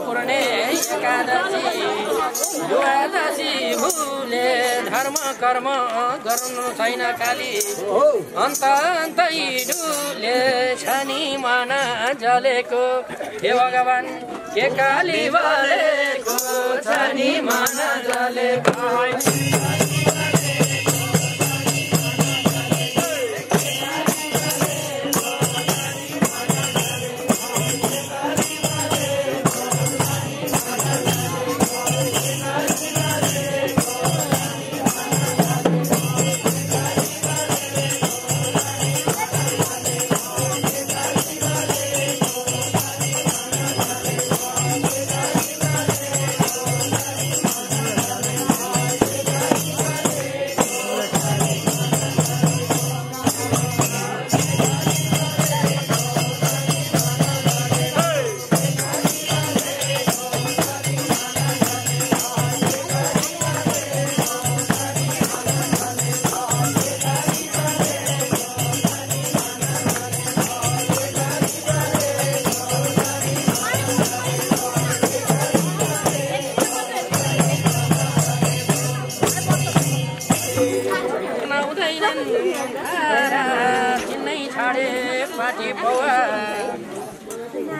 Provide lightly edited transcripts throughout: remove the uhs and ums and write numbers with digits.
पुर्णे एकादशी द्वादशी भूले धर्म कर्म गर्नु छैन काली अन्त अन्तै डुले छनी मन जलेको हे भगवान के काली बलेको छनी मन जलेको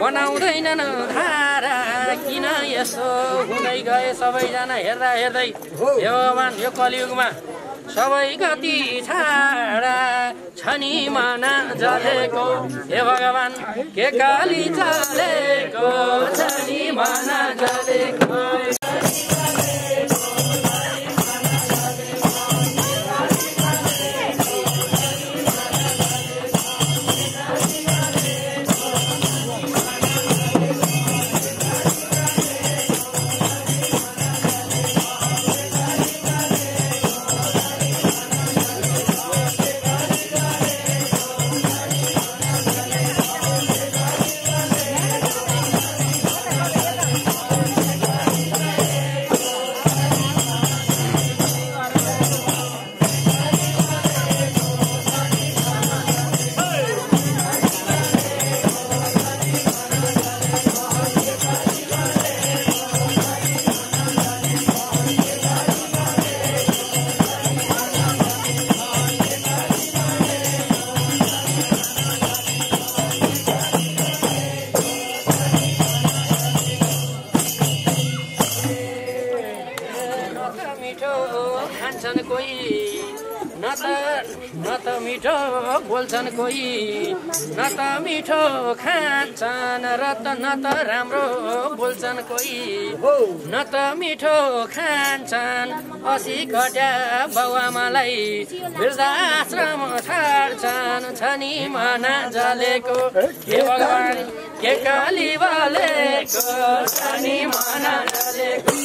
बनाउँदैनन् धारा किन यसो हुँदै गए सबैजना हेर्दा हेर्दै हे भगवान यो कलियुगमा सबै गति छाडा छनी माना जलेको हे भगवान के काली जलेको छनी माना जलेको न त मिठो बोल्छन् कोही न त मिठो खान्छन् र न त राम्रो बोल्छन् कोही न त मिठो खान्छन् 80 घट्या बाउआमालाई वृद्धाश्रम छाड्छन् छनी मना जलेको हे भगवान के काली बलेको छनी मना जलेको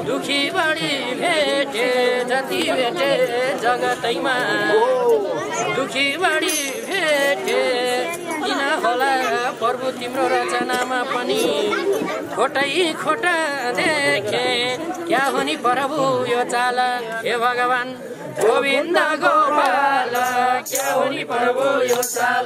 दुखी बढी भेटे जति भेटे जगतैमा दुखी बढी भेटे किन होला प्रभु तिम्रो रचनामा पनि खोटै खोटा देखे क्या हो नि प्रभु यो चाल हे भगवान गोविन्द गोपाल क्या हो नि प्रभु यो चाल